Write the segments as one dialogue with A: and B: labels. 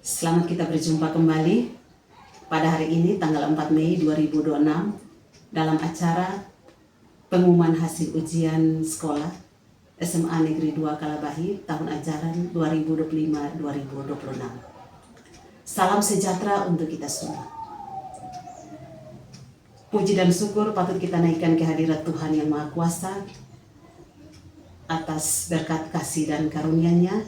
A: Selamat kita berjumpa kembali pada hari ini tanggal 4 Mei 2026 dalam acara pengumuman hasil ujian sekolah SMA Negeri 2 Kalabahi tahun ajaran 2025-2026. Salam sejahtera untuk kita semua. Puji dan syukur patut kita naikkan kehadirat Tuhan Yang Maha Kuasa atas berkat kasih dan karunia-Nya.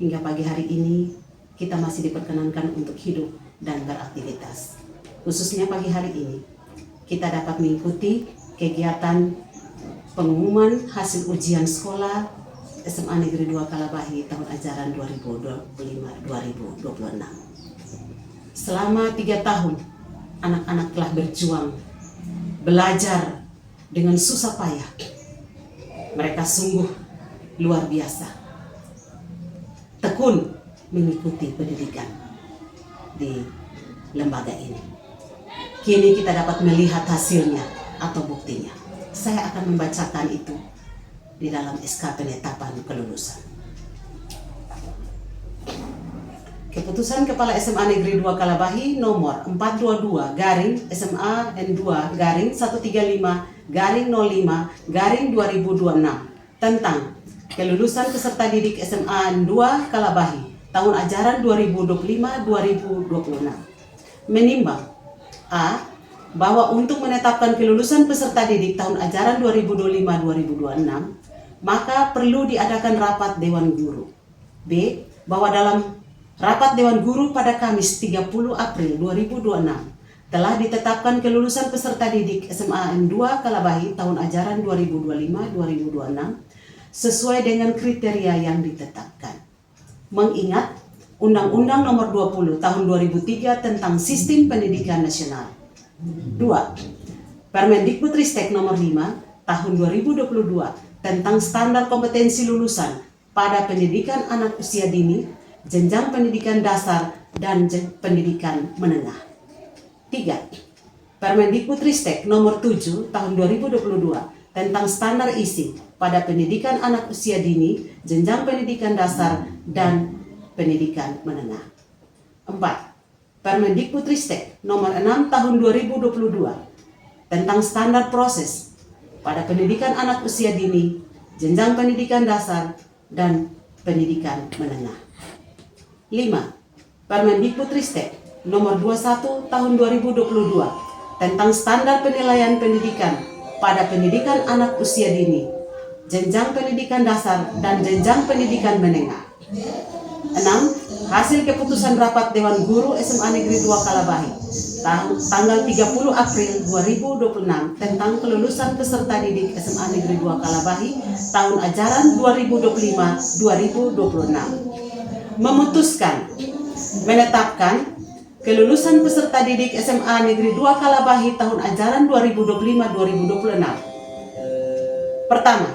A: Hingga pagi hari ini kita masih diperkenankan untuk hidup dan beraktivitas. Khususnya pagi hari ini kita dapat mengikuti kegiatan pengumuman hasil ujian sekolah SMA Negeri 2 Kalabahi tahun ajaran 2025-2026. Selama 3 tahun anak-anak telah berjuang, belajar dengan susah payah. Mereka sungguh luar biasa, tekun mengikuti pendidikan di lembaga ini. Kini kita dapat melihat hasilnya atau buktinya. Saya akan membacakan itu di dalam SK penetapan kelulusan. Keputusan Kepala SMA Negeri 2 Kalabahi nomor 422 garing SMA N2 garing 135 garing 05 garing 2026 tentang kelulusan peserta didik SMA N2 Kalabahi tahun ajaran 2025-2026 menimbang A. Bahwa untuk menetapkan kelulusan peserta didik tahun ajaran 2025-2026 maka perlu diadakan rapat Dewan Guru. B. Bahwa dalam rapat Dewan Guru pada Kamis 30 April 2026 telah ditetapkan kelulusan peserta didik SMA N2 Kalabahi tahun ajaran 2025-2026 sesuai dengan kriteria yang ditetapkan. Mengingat Undang-Undang Nomor 20 Tahun 2003 tentang Sistem Pendidikan Nasional. 2. Permendikbudristek Nomor 5 Tahun 2022 tentang standar kompetensi lulusan pada pendidikan anak usia dini, jenjang pendidikan dasar dan pendidikan menengah. 3. Permendikbudristek Nomor 7 Tahun 2022 tentang standar isi pada pendidikan anak usia dini, jenjang pendidikan dasar dan pendidikan menengah. 4. Permendikbudristek Nomor 6 Tahun 2022 tentang standar proses pada pendidikan anak usia dini, jenjang pendidikan dasar dan pendidikan menengah. 5. Permendikbudristek Nomor 21 Tahun 2022 tentang standar penilaian pendidikan pada pendidikan anak usia dini, jenjang pendidikan dasar dan jenjang pendidikan menengah. 6. Hasil keputusan rapat Dewan Guru SMA Negeri 2 Kalabahi tanggal 30 April 2026 tentang kelulusan peserta didik SMA Negeri 2 Kalabahi tahun ajaran 2025-2026 memutuskan menetapkan kelulusan peserta didik SMA Negeri 2 Kalabahi tahun ajaran 2025-2026. Pertama,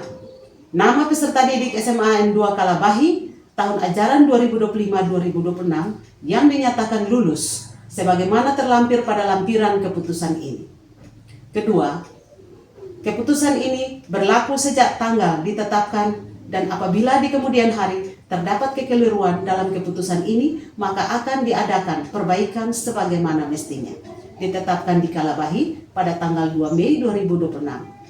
A: nama peserta didik SMA N2 Kalabahi tahun ajaran 2025-2026 yang dinyatakan lulus sebagaimana terlampir pada lampiran keputusan ini. Kedua, keputusan ini berlaku sejak tanggal ditetapkan dan apabila di kemudian hari terdapat kekeliruan dalam keputusan ini maka akan diadakan perbaikan sebagaimana mestinya. Ditetapkan di Kalabahi pada tanggal 2 Mei 2026.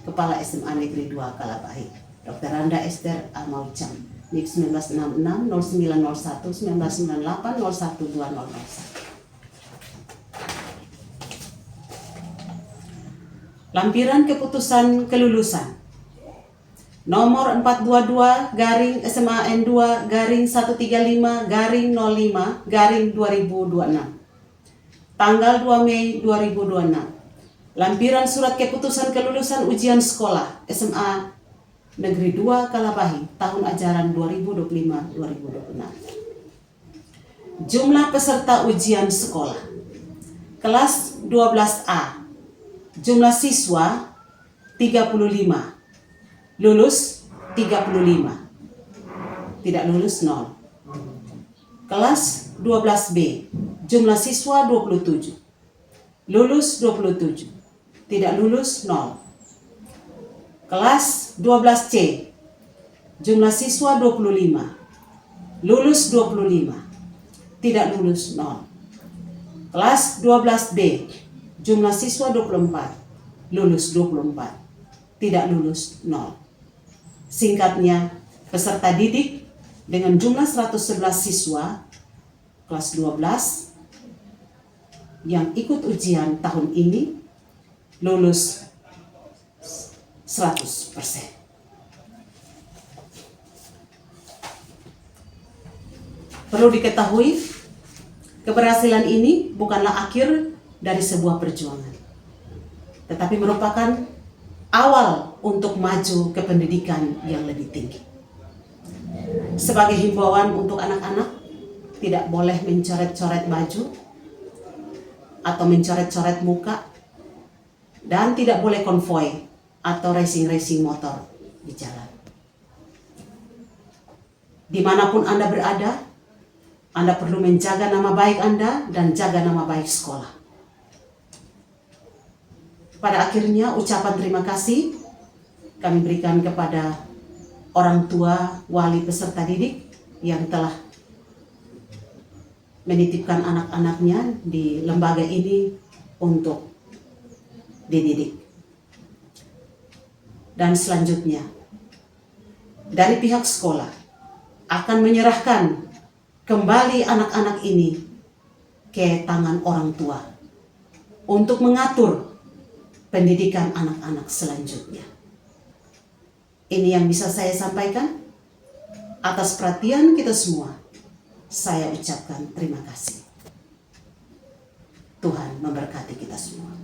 A: Kepala SMA Negeri 2 Kalabahi, Dr. Randa Esther Amaucam, NIK 1966 0901 1998 012001. Lampiran keputusan kelulusan nomor 422 garing SMA N2 garing 135 garing 05 garing 2026 tanggal 2 Mei 2026. Lampiran surat keputusan kelulusan ujian sekolah SMA Negeri 2 Kalabahi tahun ajaran 2025-2026. Jumlah peserta ujian sekolah kelas 12A, jumlah siswa 35, lulus 35, tidak lulus 0. Kelas 12B, jumlah siswa 27, lulus 27, tidak lulus 0. Kelas 12C, jumlah siswa 25, lulus 25, tidak lulus 0. Kelas 12B, jumlah siswa 24, lulus 24, tidak lulus 0. Singkatnya, peserta didik dengan jumlah 111 siswa kelas 12 yang ikut ujian tahun ini lulus 100%. Perlu diketahui, keberhasilan ini bukanlah akhir dari sebuah perjuangan, tetapi merupakan awal untuk maju ke pendidikan yang lebih tinggi. Sebagai himbauan untuk anak-anak, tidak boleh mencoret-coret baju atau mencoret-coret muka, dan tidak boleh konvoi atau racing-racing motor di jalan. Dimanapun Anda berada, Anda perlu menjaga nama baik Anda dan jaga nama baik sekolah. Pada akhirnya, ucapan terima kasih kami berikan kepada orang tua, wali peserta didik yang telah menitipkan anak-anaknya di lembaga ini untuk dididik. Dan selanjutnya, dari pihak sekolah akan menyerahkan kembali anak-anak ini ke tangan orang tua untuk mengatur pendidikan anak-anak selanjutnya. Ini yang bisa saya sampaikan. Atas perhatian kita semua, saya ucapkan terima kasih. Tuhan memberkati kita semua.